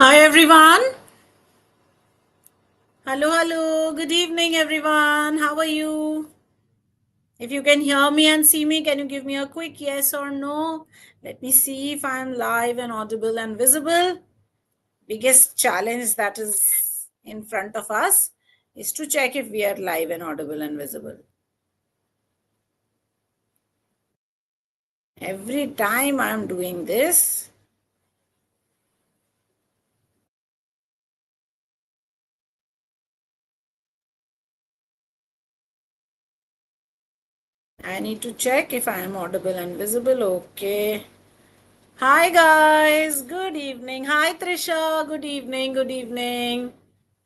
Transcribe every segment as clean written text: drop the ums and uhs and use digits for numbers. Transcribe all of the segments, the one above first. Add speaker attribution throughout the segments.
Speaker 1: Hi everyone. Hello. Good evening everyone. How are you? If you can hear me and see me, can you give me a quick yes or no? Let me see if I'm live and audible and visible. Biggest challenge that is in front of us is to check if we are live and audible and visible. Every time I'm doing this, I need to check if I am audible and visible. Okay. Hi guys, good evening. Hi Trisha, good evening, good evening.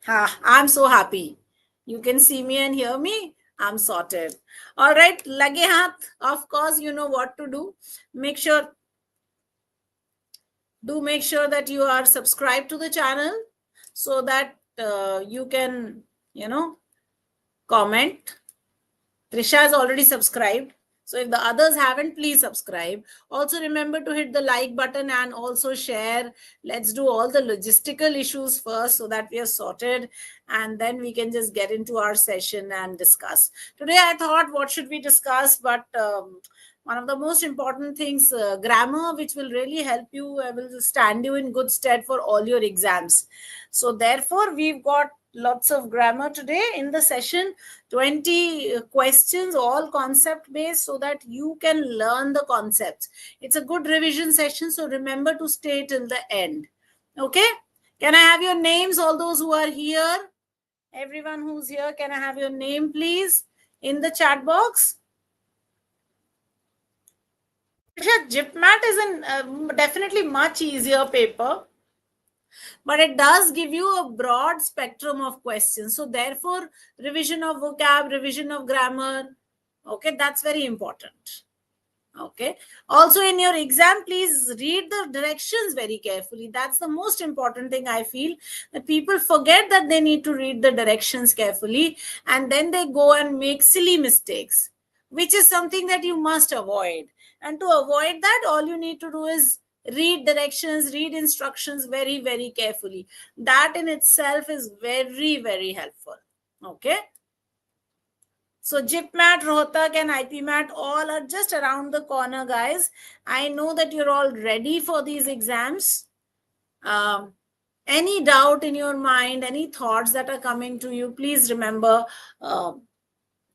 Speaker 1: I'm so happy. You can see me and hear me. I'm sorted. All right, lage haath. Of course, you know what to do. Make sure make sure that you are subscribed to the channel so that you can, comment. Trisha has already subscribed. So if the others haven't, please subscribe. Also remember to hit the like button and also share. Let's do all the logistical issues first so that we are sorted and then we can just get into our session and discuss. Today I thought what should we discuss, but one of the most important things, grammar, which will really help you, will stand you in good stead for all your exams. So therefore we've got lots of grammar today in the session. 20 questions, all concept based, so that you can learn the concepts. It's a good revision session, so remember to stay till the end. Okay, can I have your names, all those who are here? Everyone who's here, can I have your name please in the chat box? JIPMAT is definitely much easier paper, but it does give you a broad spectrum of questions. So therefore, revision of vocab, revision of grammar, okay, that's very important. Okay, also in your exam, please read the directions very carefully. That's the most important thing. I feel that people forget that they need to read the directions carefully, and then they go and make silly mistakes, which is something that you must avoid. And to avoid that, all you need to do is read directions, read instructions very carefully. That in itself is very helpful. Okay, so JIPMAT, Rohtak, and IPMAT all are just around the corner, guys. I know that you're all ready for these exams. Any doubt in your mind, any thoughts that are coming to you, please remember,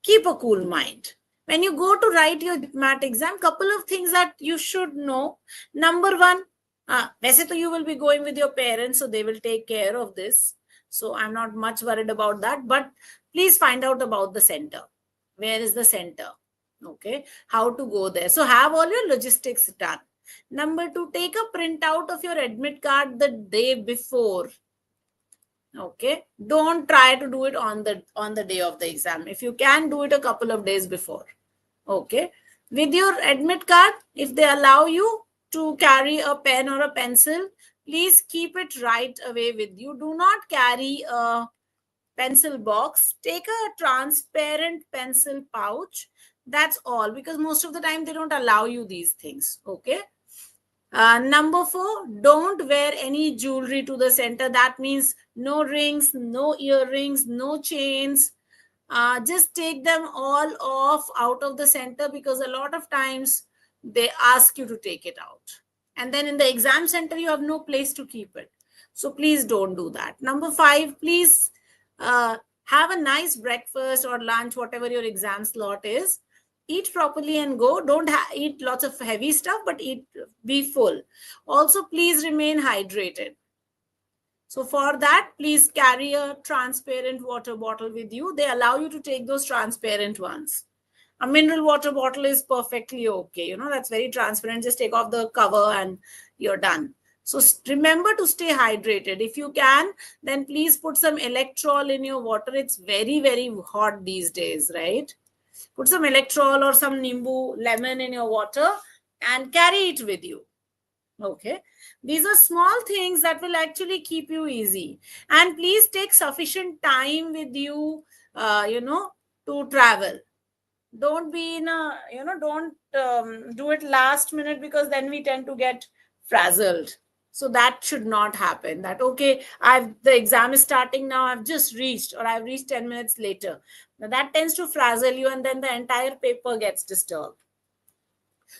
Speaker 1: keep a cool mind. When you go to write your JIPMAT exam, couple of things that you should know. Number one, वैसे तो you will be going with your parents, so they will take care of this. So I'm not much worried about that. But please find out about the center. Where is the center? Okay, how to go there. So have all your logistics done. Number two, take a printout of your admit card the day before. Okay, don't try to do it on the day of the exam. If you can, do it a couple of days before. Okay, with your admit card, if they allow you to carry a pen or a pencil, please keep it right away with you. Do not carry a pencil box. Take a transparent pencil pouch. That's all, because most of the time they don't allow you these things. Okay, number 4, don't wear any jewelry to the center. That means no rings, no earrings, no chains. Just take them all off out of the center, because a lot of times they ask you to take it out. And then in the exam center, you have no place to keep it. So please don't do that. Number 5, please have a nice breakfast or lunch, whatever your exam slot is. Eat properly and go. Don't eat lots of heavy stuff, but be full. Also, please remain hydrated. So for that, please carry a transparent water bottle with you. They allow you to take those transparent ones. A mineral water bottle is perfectly okay. That's very transparent. Just take off the cover and you're done. So remember to stay hydrated. If you can, then please put some electrol in your water. It's very hot these days, right? Put some electrol or some nimbu, lemon in your water and carry it with you. Okay, these are small things that will actually keep you easy. And please take sufficient time with you, to travel. Don't be in a, don't do it last minute, because then we tend to get frazzled. So that should not happen. That, okay, the exam is starting now, I've just reached, or I've reached 10 minutes later. Now that tends to frazzle you, and then the entire paper gets disturbed.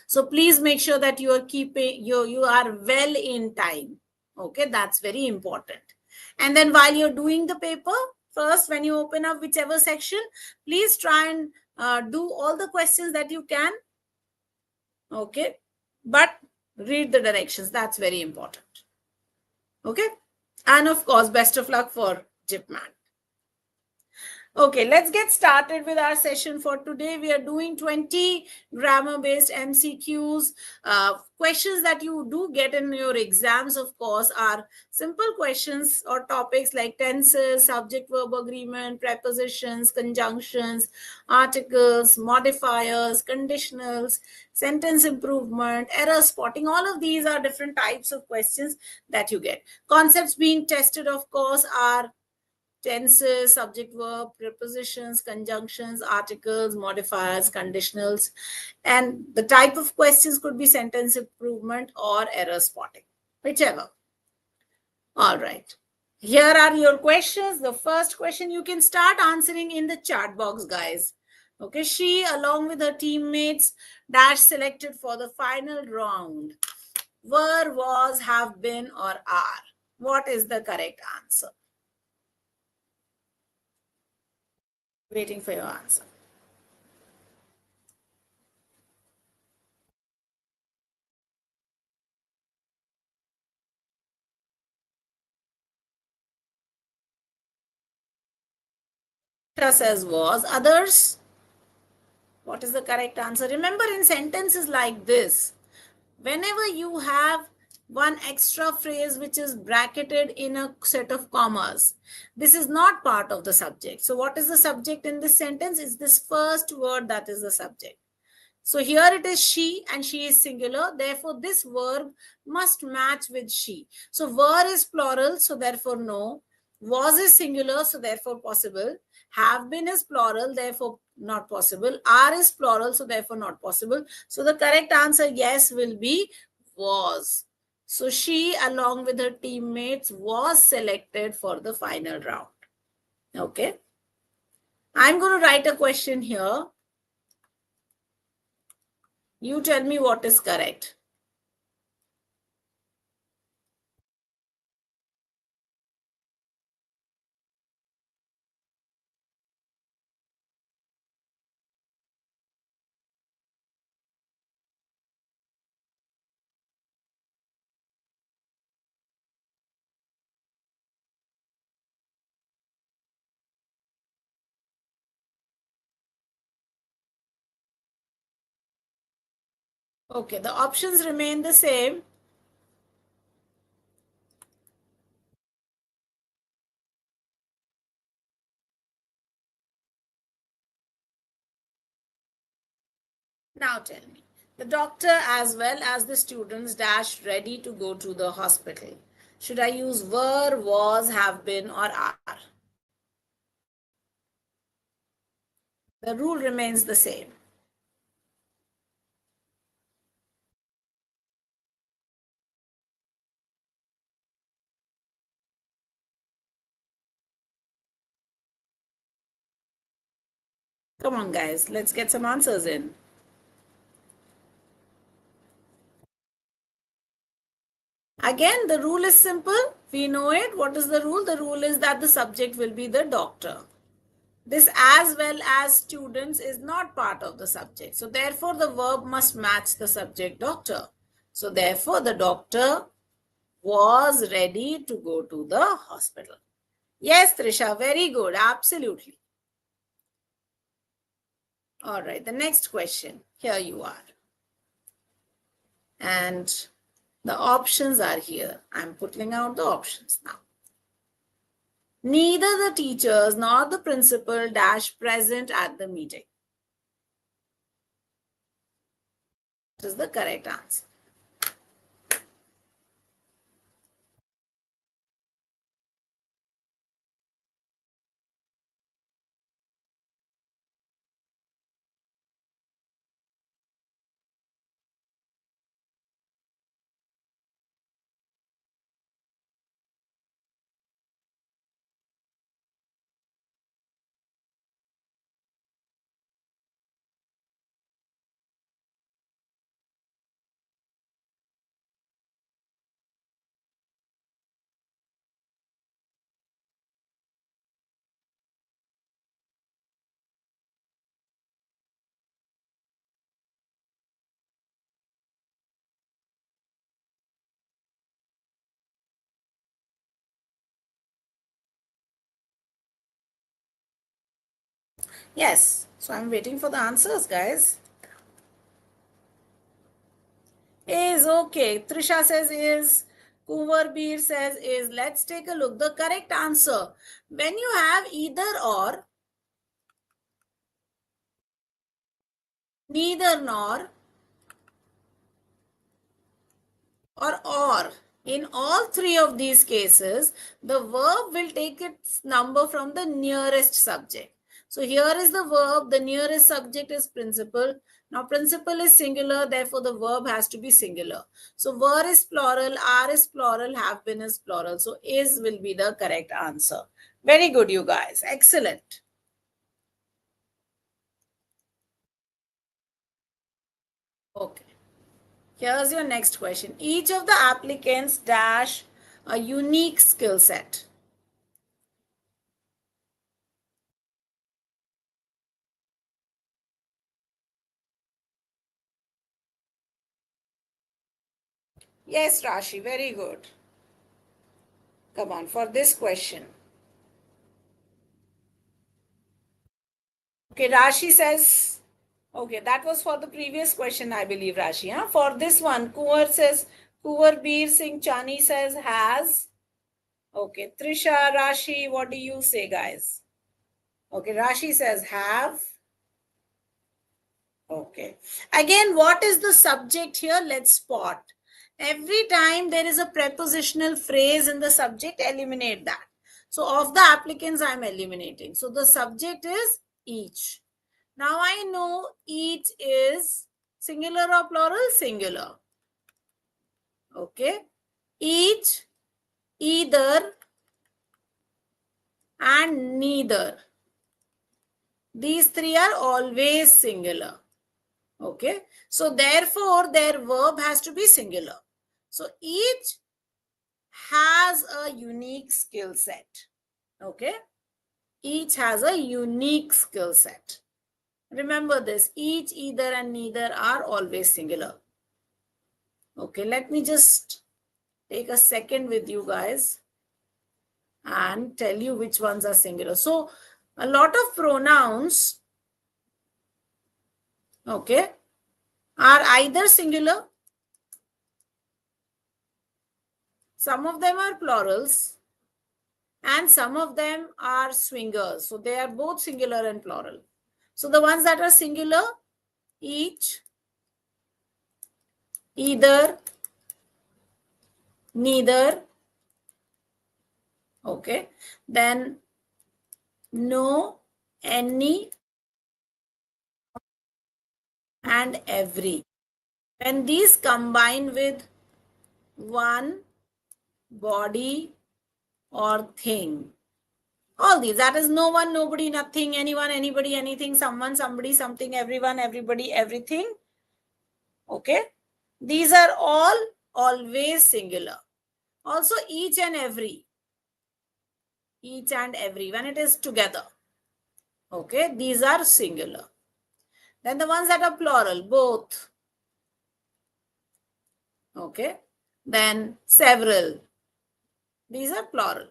Speaker 1: So please make sure that you are keeping you are well in time. Okay, that's very important. And then while you're doing the paper, first when you open up whichever section, please try and do all the questions that you can. Okay, but read the directions. That's very important. Okay, and of course, best of luck for JIPMAT. Okay, let's get started with our session for today. We are doing 20 grammar-based MCQs. Questions that you do get in your exams, of course, are simple questions or topics like tenses, subject-verb agreement, prepositions, conjunctions, articles, modifiers, conditionals, sentence improvement, error spotting. All of these are different types of questions that you get. Concepts being tested, of course, are tenses, subject verb, prepositions, conjunctions, articles, modifiers, conditionals. And the type of questions could be sentence improvement or error spotting, whichever. All right. Here are your questions. The first question you can start answering in the chat box, guys. Okay, she along with her teammates dash selected for the final round. Were, was, have been, or are. What is the correct answer? Waiting for your answer. Says was. Others? What is the correct answer? Remember, in sentences like this, whenever you have one extra phrase which is bracketed in a set of commas, this is not part of the subject. So what is the subject in this sentence? Is this first word that is the subject. So here it is she, and she is singular. Therefore, this verb must match with she. So were is plural, so therefore no. Was is singular, so therefore possible. Have been is plural, therefore not possible. Are is plural, so therefore not possible. So the correct answer, yes, will be was. So she, along with her teammates, was selected for the final round. Okay. I'm going to write a question here. You tell me what is correct. Okay, the options remain the same. Now tell me, the doctor as well as the students dashed ready to go to the hospital. Should I use were, was, have been, or are? The rule remains the same. Come on, guys, let's get some answers in. Again, the rule is simple. We know it. What is the rule? The rule is that the subject will be the doctor. This as well as students is not part of the subject. So therefore, the verb must match the subject doctor. So therefore, the doctor was ready to go to the hospital. Yes, Trisha, very good. Absolutely. All right, the next question. Here you are. And the options are here. I'm putting out the options now. Neither the teachers nor the principal dash present at the meeting. That is the correct answer. Yes. So I'm waiting for the answers, guys. Is okay. Trisha says is. Kuvar Beer says is. Let's take a look. The correct answer. When you have either or, neither nor, or, in all three of these cases, the verb will take its number from the nearest subject. So here is the verb, the nearest subject is principal. Now principal is singular, therefore the verb has to be singular. So were is plural, are is plural, have been is plural. So is will be the correct answer. Very good, you guys. Excellent. Okay. Here's your next question. Each of the applicants dash a unique skill set. Yes, Rashi, very good. Come on, for this question. Okay, Rashi says, okay, that was for the previous question, I believe, Rashi. Huh? For this one, Kuvar says, Kuvar Beer Singh Chani says has. Okay, Trisha, Rashi, what do you say, guys? Okay, Rashi says have. Okay. Again, what is the subject here? Let's spot. Every time there is a prepositional phrase in the subject, eliminate that. So, of the applicants, I'm eliminating. So, the subject is each. Now, I know each is singular or plural? Singular. Okay. Each, either, and neither. These three are always singular. Okay. So therefore, their verb has to be singular. So each has a unique skill set. Okay. Each has a unique skill set. Remember this, each, either, and neither are always singular. Okay. Let me just take a second with you guys and tell you which ones are singular. So a lot of pronouns, okay, are either singular, some of them are plurals, and some of them are swingers. So they are both singular and plural. So the ones that are singular, each, either, neither, okay, then no, any, and every. When these combine with one, body, or thing, all these, that is no one, nobody, nothing, anyone, anybody, anything, someone, somebody, something, everyone, everybody, everything, okay, these are all always singular. Also each and every, when it is together, okay, these are singular. Then the ones that are plural, both, okay, then several, these are plural.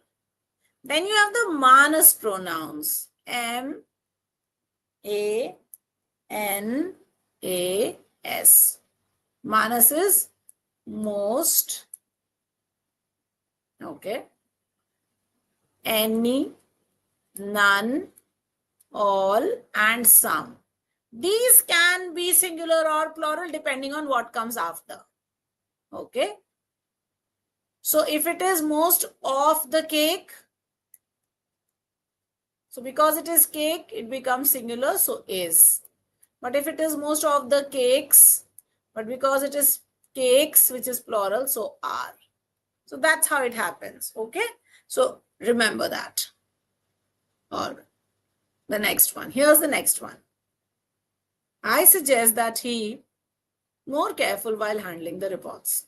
Speaker 1: Then you have the manas pronouns, M A N A S. Manas is most, okay, any, none, all, and some. These can be singular or plural depending on what comes after. Okay. So if it is most of the cake, so because it is cake, it becomes singular, so is. But if it is most of the cakes, but because it is cakes, which is plural, so are. So that's how it happens. Okay. So remember that. All right. The next one. Here's the next one. I suggest that he more careful while handling the reports.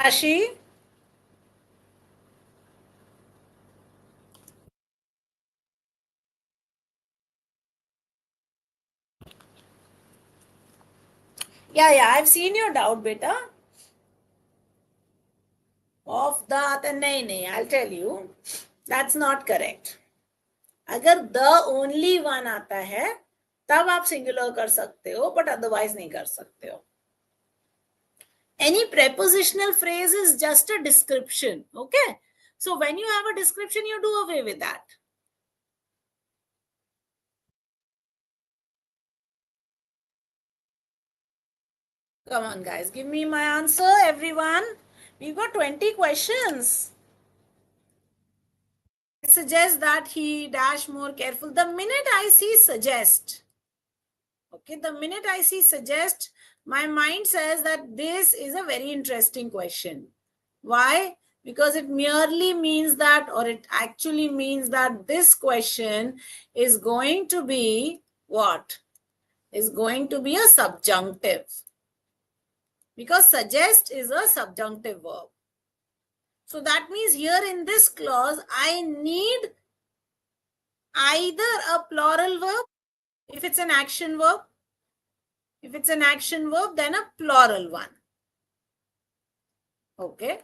Speaker 1: Ashi? Yeah, I've seen your doubt, beta. Of the आता नहीं, I'll tell you, that's not correct. अगर the only one आता है तब आप singular कर सकते हो, but otherwise नहीं कर सकते हो. Any prepositional phrase is just a description. Okay, so when you have a description, you do away with that. Come on, guys, give me my answer, everyone. We've got 20 questions. I suggest that he dash more careful. The minute I see suggest, okay, the minute I see suggest, my mind says that this is a very interesting question. Why? Because it merely means that, or it actually means that this question is going to be what? Is going to be a subjunctive. Because suggest is a subjunctive verb. So that means here in this clause, I need either a plural verb, if it's an action verb. If it's an action verb, then a plural one. Okay.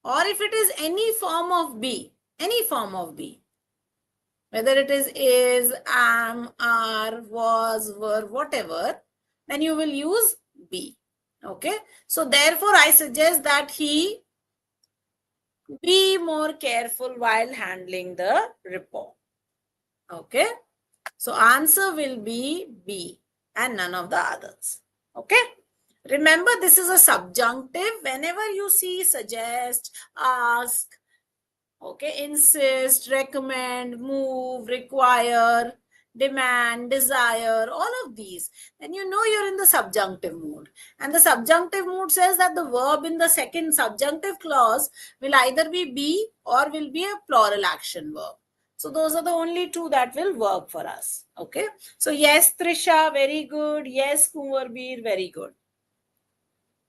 Speaker 1: Or if it is any form of be, any form of be, whether it is, am, are, was, were, whatever, then you will use be. Okay. So therefore, I suggest that he be more careful while handling the report. Okay. So answer will be B and none of the others. Okay. Remember, this is a subjunctive. Whenever you see suggest, ask, okay, insist, recommend, move, require, demand, desire, all of these, then you know you're in the subjunctive mood. And the subjunctive mood says that the verb in the second subjunctive clause will either be or will be a plural action verb. So those are the only two that will work for us. Okay. So yes, Trisha, very good. Yes, Kunwarbir, very good.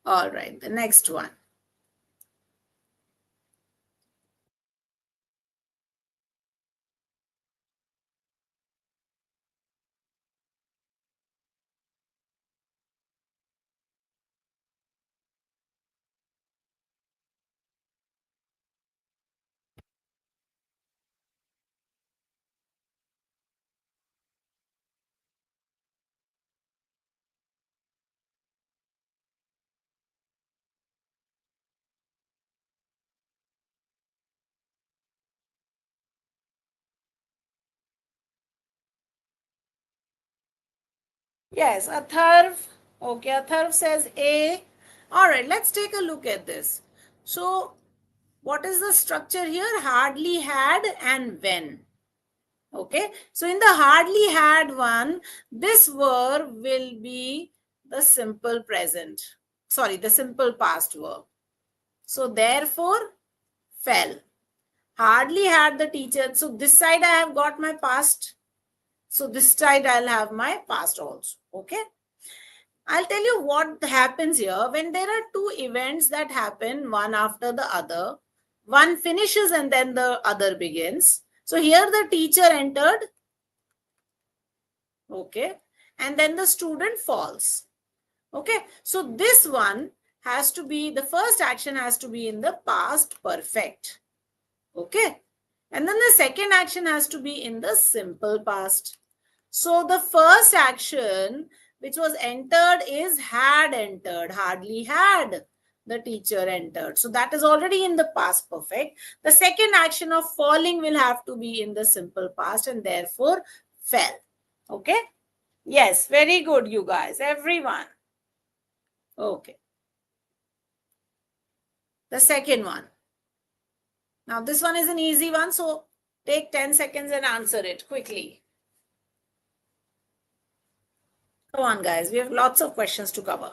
Speaker 1: All right. The next one. Yes, Atharv. Okay, Atharv says A. All right, let's take a look at this. So, what is the structure here? Hardly had and when. Okay, so in the hardly had one, this verb will be the simple present. Sorry, the simple past verb. So, therefore, fell. Hardly had the teacher. So, this side I have got my past. So, this side I'll have my past also. Okay. I'll tell you what happens here when there are two events that happen one after the other. One finishes and then the other begins. So here the teacher entered, okay, and then the student falls. Okay, so this one has to be, the first action has to be in the past perfect. Okay, and then the second action has to be in the simple past. So the first action which was entered is had entered, hardly had the teacher entered. So that is already in the past perfect. The second action of falling will have to be in the simple past and therefore fell. Okay. Yes, very good, you guys, everyone. Okay. The second one. Now this one is an easy one. So take 10 seconds and answer it quickly. Come on, guys. We have lots of questions to cover.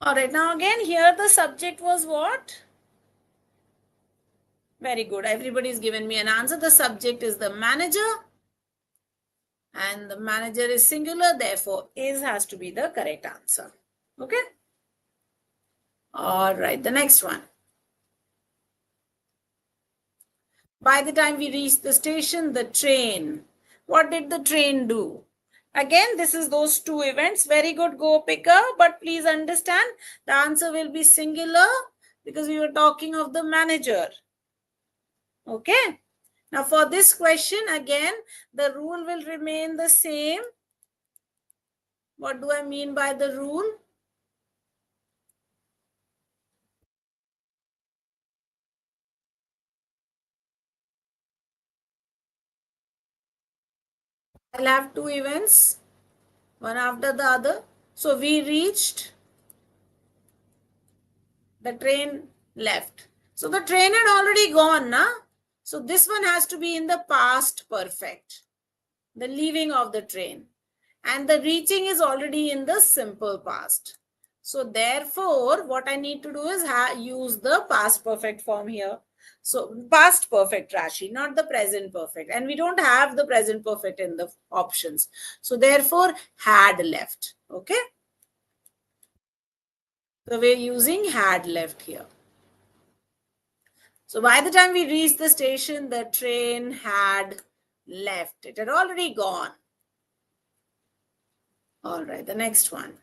Speaker 1: All right. Now again, here the subject was what? Very good. Everybody's given me an answer. The subject is the manager. And the manager is singular. Therefore, is has to be the correct answer. Okay. All right. The next one. By the time we reached the station, the train. What did the train do? Again, this is those two events. Very good, go picker. But please understand, the answer will be singular because we were talking of the manager. Okay. Now, for this question, again, the rule will remain the same. What do I mean by the rule? I'll have two events, one after the other. So we reached, the train left. So the train had already gone, na? So this one has to be in the past perfect, the leaving of the train. And the reaching is already in the simple past. So therefore, what I need to do is use the past perfect form here. So past perfect, Rashi, not the present perfect. And we don't have the present perfect in the options. So therefore, had left. Okay. So we're using had left here. So by the time we reached the station, the train had left. It had already gone. All right, the next one.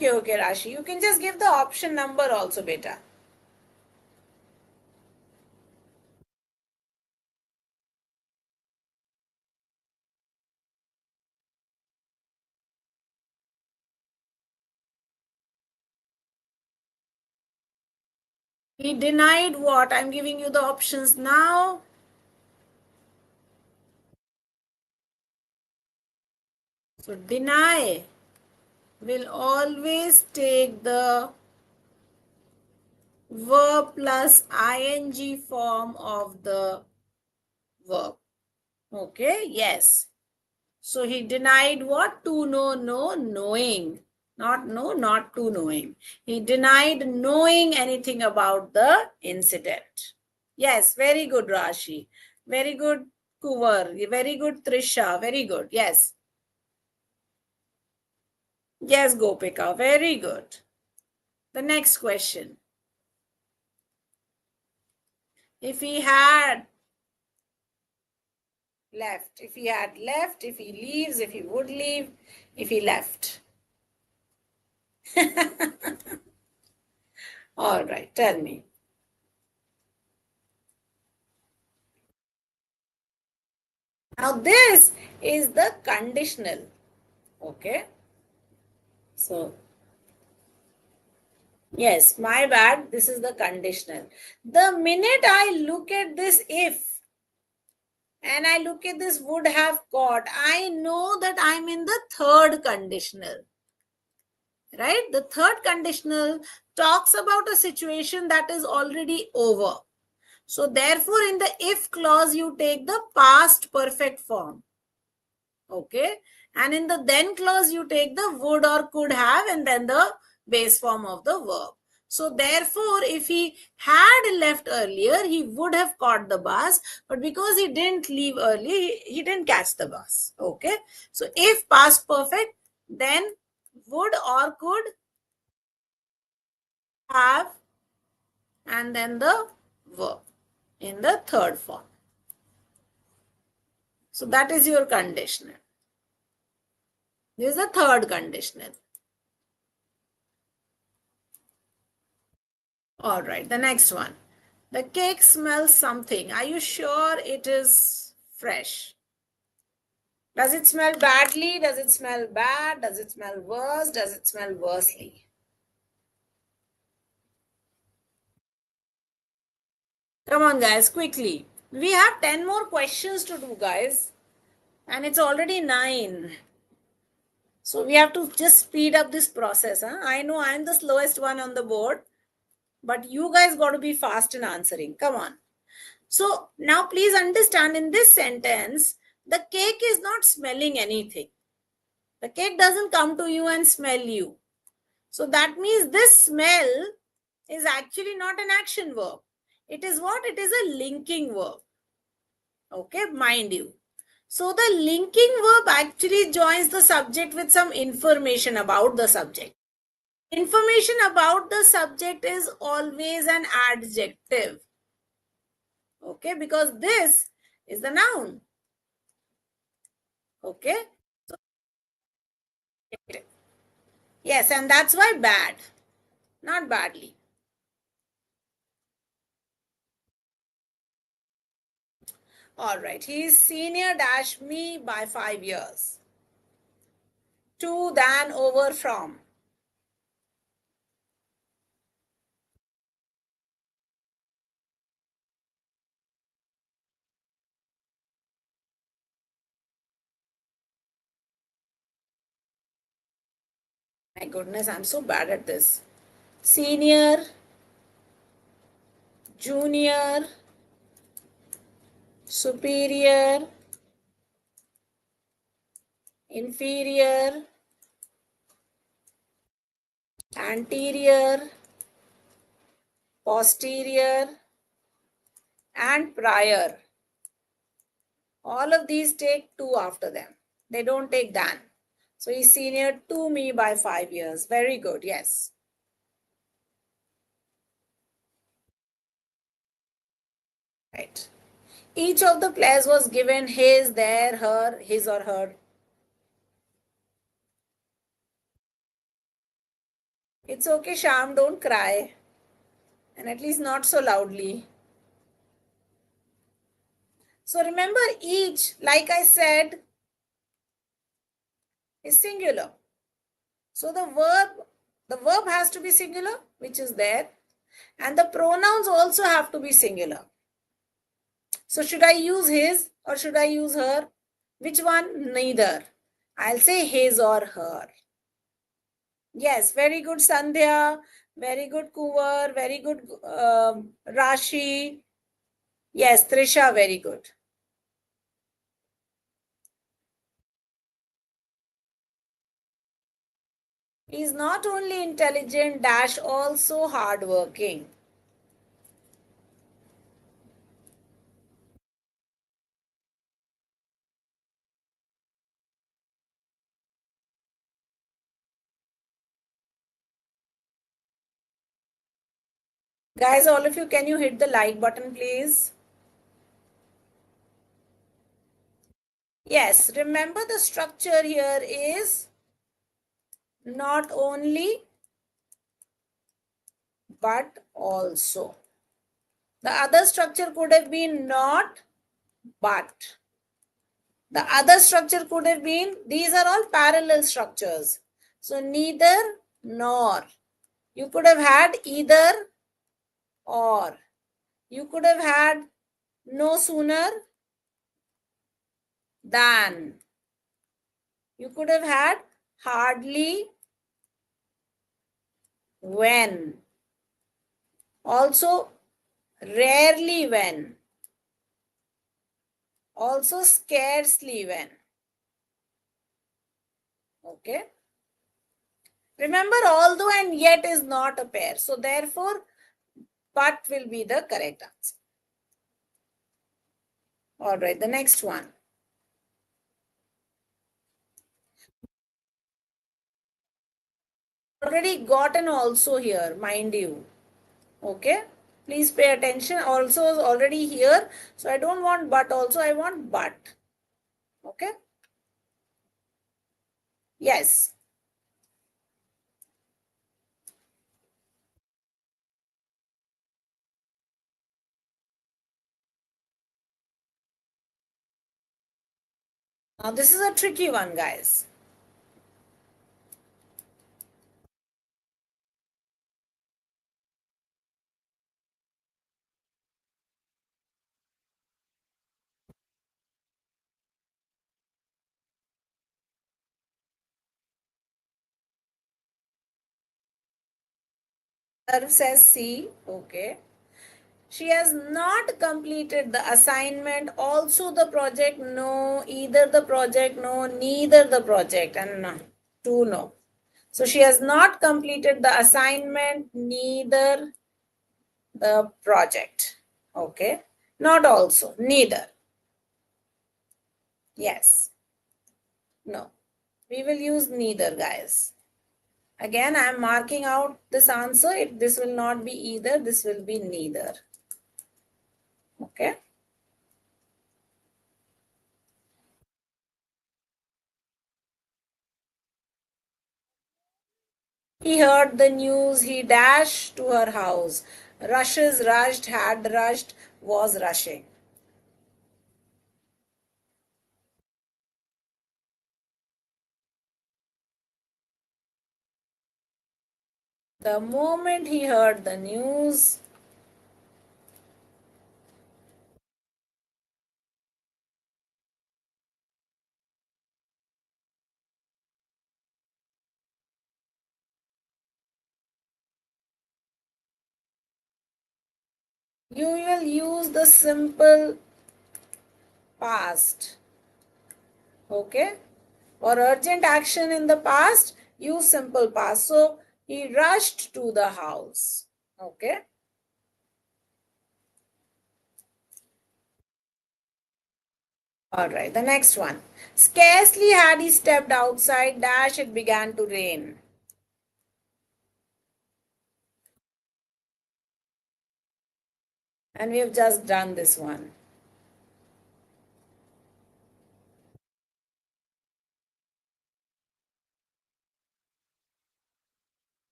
Speaker 1: Okay, Rashi. You can just give the option number also, beta. He denied what? I'm giving you the options now. So deny will always take the verb plus ing form of the verb. Okay, yes. So he denied what? To know, no, knowing. Not know, not to knowing. He denied knowing anything about the incident. Yes, very good, Rashi. Very good, Kuvar. Very good, Trisha. Very good. Yes. Yes, Gopika. Very good. The next question. If he had left, if he had left, if he leaves, if he would leave, if he left. All right, tell me. Now this is the conditional. Okay. So, yes, my bad. This is the conditional. The minute I look at this if and I look at this would have got, I know that I'm in the third conditional. Right? The third conditional talks about a situation that is already over. So therefore, in the if clause, you take the past perfect form. Okay. And in the then clause, you take the would or could have and then the base form of the verb. So therefore, if he had left earlier, he would have caught the bus. But because he didn't leave early, he didn't catch the bus. Okay. So if past perfect, then would or could have and then the verb in the third form. So that is your conditional. This is the third conditional. All right, the next one. The cake smells something. Are you sure it is fresh? Does it smell badly? Does it smell bad? Does it smell worse? Does it smell worsely? Come on, guys, quickly. We have 10 more questions to do, guys. And it's already 9. So we have to just speed up this process. Huh? I know I'm the slowest one on the board. But you guys got to be fast in answering. Come on. So now please understand, in this sentence, the cake is not smelling anything. The cake doesn't come to you and smell you. So that means this smell is actually not an action verb. It is what? It is a linking verb. Okay, mind you. So the linking verb actually joins the subject with some information about the subject. Information about the subject is always an adjective. Okay, because this is the noun. Okay. So, yes, and that's why bad, not badly. All right, he is senior dash me by 5 years. To, than, over, from. My goodness, I'm so bad at this. Senior, junior, superior, inferior, anterior, posterior, and prior. All of these take to after them. They don't take than. So he's senior to me by 5 years. Very good. Yes. Right. Each of the players was given his, their, her, his or her. It's okay, Sham, don't cry. And at least not so loudly. So remember, each, like I said, is singular. So the verb has to be singular, which is there. And the pronouns also have to be singular. So should I use his or should I use her? Which one? Neither. I'll say his or her. Yes, very good, Sandhya. Very good, Kuvar. Very good, Rashi. Yes, Trisha, very good. He is not only intelligent, dash, also hardworking. Guys, all of you, can you hit the like button, please? Yes, remember the structure here is not only but also. The other structure could have been not but. The other structure could have been, these are all parallel structures. So neither nor. You could have had either or. You could have had no sooner than. You could have had hardly when. Also rarely when. Also scarcely when. Okay. Remember, although and yet is not a pair. So therefore, but will be the correct answer. All right, the next one. Already got an also here, mind you. Okay. Please pay attention. Also is already here. So I don't want but also, I want but. Okay. Yes. Now this is a tricky one, guys. Says C. Okay. She has not completed the assignment. Also the project, no. Either the project, no. Neither the project, and no. Two, no. So she has not completed the assignment, neither the project. Okay. Not also, neither. Yes. No. We will use neither, guys. Again, I am marking out this answer. This will not be either. This will be neither. Okay. He heard the news. He dashed to her house. Rushes, rushed, had rushed, was rushing. The moment he heard the news, you will use the simple past. Okay. For urgent action in the past, use simple past. So he rushed to the house. Okay. All right. The next one. Scarcely had he stepped outside, dash, it began to rain. And we have just done this one.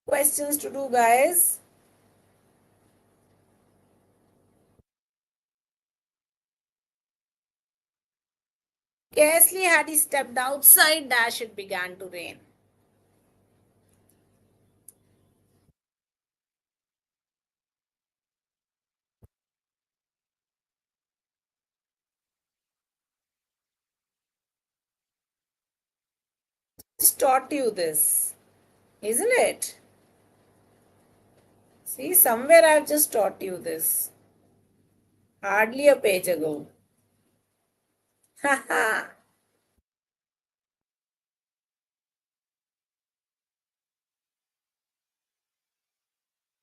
Speaker 1: Questions to do, guys. Scarcely had he stepped outside, dash, it began to rain. Just taught you this, isn't it? See, somewhere I've just taught you this. Hardly a page ago.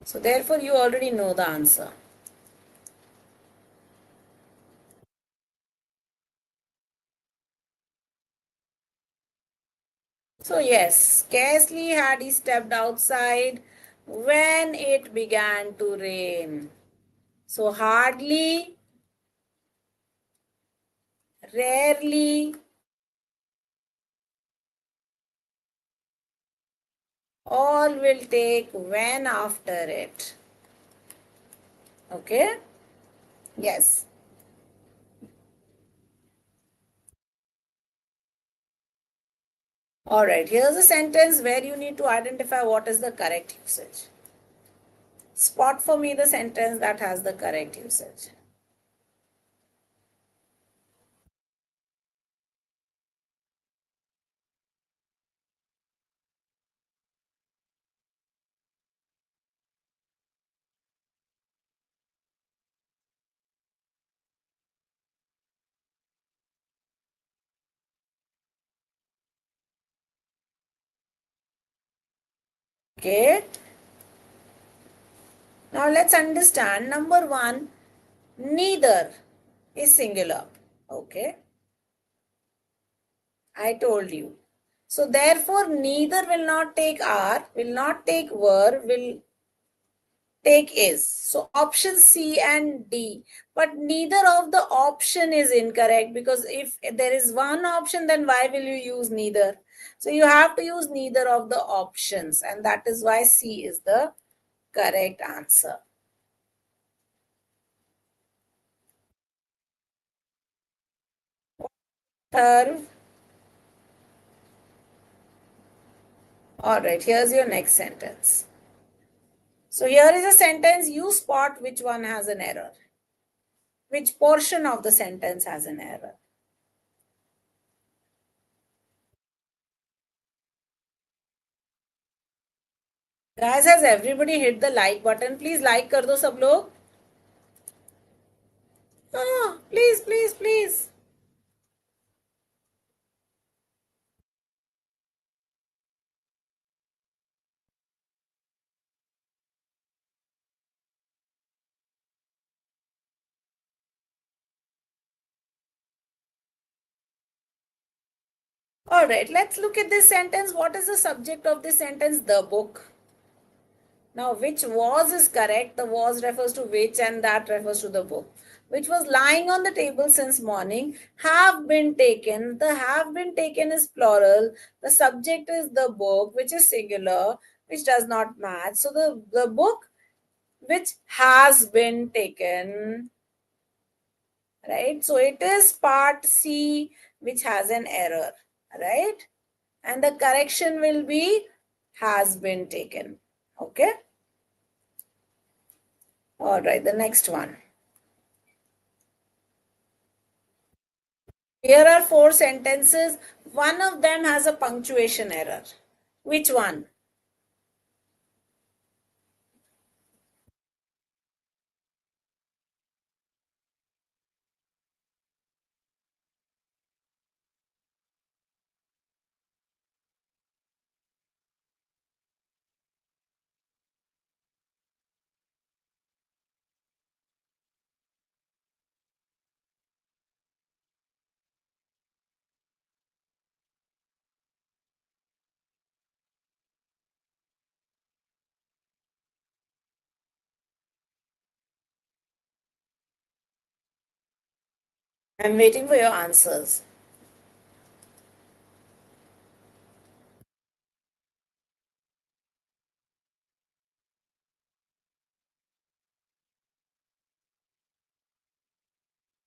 Speaker 1: So therefore you already know the answer. So yes, scarcely had he stepped outside when it began to rain. So hardly, rarely, all will take when after it. Okay? Yes. All right, here's a sentence where you need to identify what is the correct usage. Spot for me the sentence that has the correct usage. Okay. Now let's understand. Number one, neither is singular. Okay. I told you. So therefore, neither will not take are, will not take were, will take is. So option C and D. But neither of the option is incorrect, because if there is one option, then why will you use neither? So you have to use neither of the options, and that is why C is the correct answer. Third. All right, here's your next sentence. So here is a sentence, you spot which one has an error. Which portion of the sentence has an error? Guys, has everybody hit the like button? Please like कर दो सब लोग. Please, please, please. All right, let's look at this sentence. What is the subject of this sentence? The book. Now, which was is correct. The was refers to which and that refers to the book. Which was lying on the table since morning, have been taken. The have been taken is plural. The subject is the book, which is singular, which does not match. So the book which has been taken, right? So it is part C, which has an error, right? And the correction will be has been taken. Okay. All right, the next one. Here are 4 sentences. One of them has a punctuation error. Which one? I'm waiting for your answers.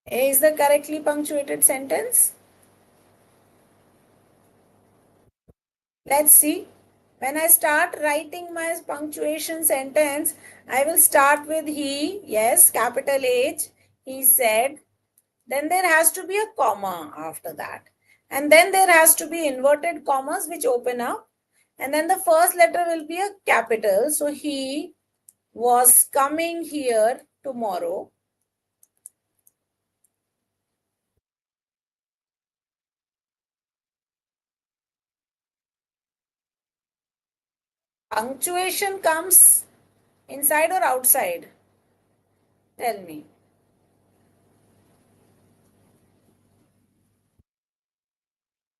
Speaker 1: A is the correctly punctuated sentence. Let's see. When I start writing my punctuation sentence, I will start with he, yes, capital H, he said. Then there has to be a comma after that. And then there has to be inverted commas which open up. And then the first letter will be a capital. So he was coming here tomorrow. Punctuation comes inside or outside? Tell me.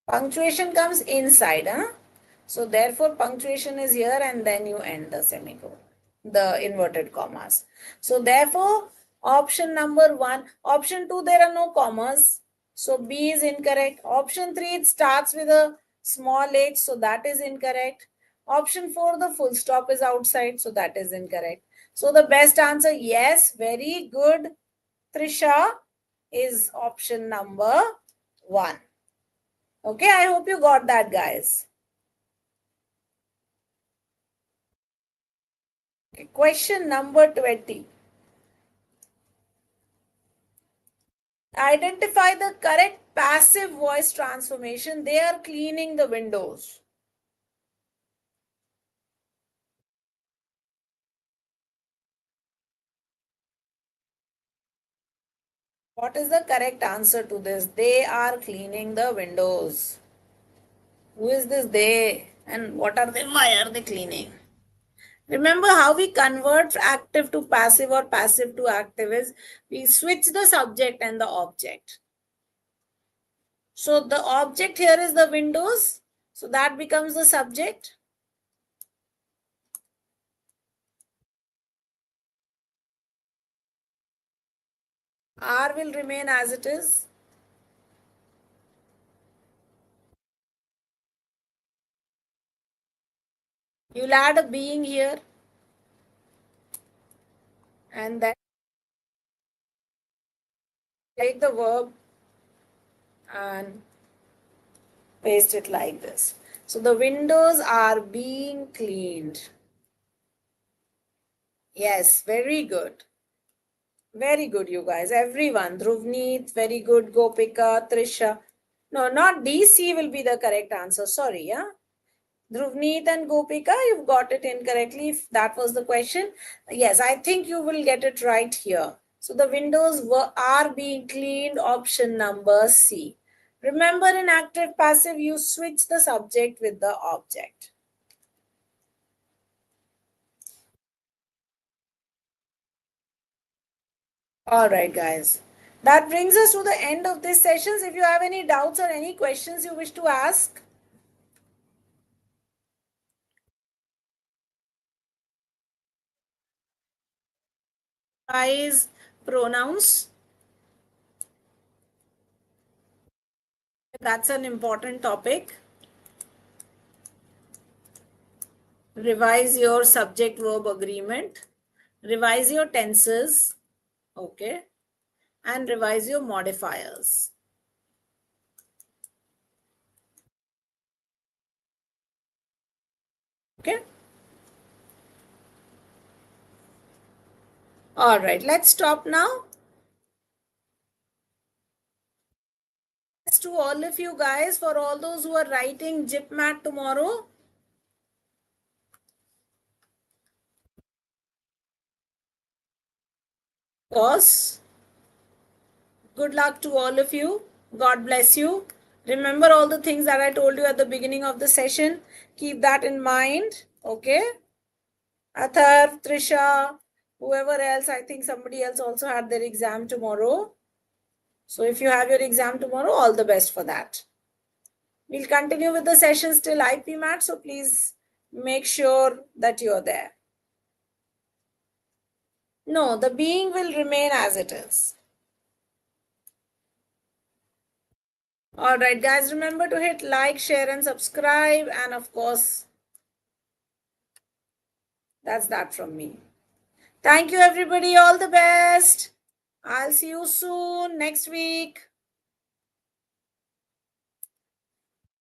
Speaker 1: Punctuation comes inside, huh? So therefore punctuation is here and then you end the semicolon, the inverted commas. So therefore option number 1, option 2 there are no commas. So B is incorrect. Option 3 it starts with a small h, so that is incorrect. Option 4 the full stop is outside, so that is incorrect. So the best answer, yes, very good, Trisha, is option number 1. Okay, I hope you got that, guys. Okay, question number 20. Identify the correct passive voice transformation. They are cleaning the windows. What is the correct answer to this? They are cleaning the windows. Who is this they? And what are they? Why are they cleaning? Remember how we convert active to passive or passive to active is we switch the subject and the object. So the object here is the windows. So that becomes the subject. R will remain as it is. You'll add a being here. And then take the verb and paste it like this. So the windows are being cleaned. Yes, very good. Very good, you guys. Everyone. Dhruvneet, very good. Gopika, Trisha. No, not DC will be the correct answer. Sorry, yeah. Dhruvneet and Gopika, you've got it incorrectly if that was the question. Yes, I think you will get it right here. So the windows are being cleaned, option number C. Remember, in active passive, you switch the subject with the object. All right, guys. That brings us to the end of this session. If you have any doubts or any questions you wish to ask, revise pronouns. That's an important topic. Revise your subject verb agreement. Revise your tenses. Okay. And revise your modifiers. Okay. All right. Let's stop now. To all of you guys, for all those who are writing JIPMAT tomorrow. Pause. Good luck to all of you. God bless you. Remember all the things that I told you at the beginning of the session. Keep that in mind. Okay. Athar, Trisha, whoever else, I think somebody else also had their exam tomorrow. So if you have your exam tomorrow, all the best for that. We'll continue with the sessions till IPMAT. So please make sure that you're there. No, the being will remain as it is. All right, guys, remember to hit like, share, and subscribe. And of course, that's that from me. Thank you, everybody. All the best. I'll see you soon next week.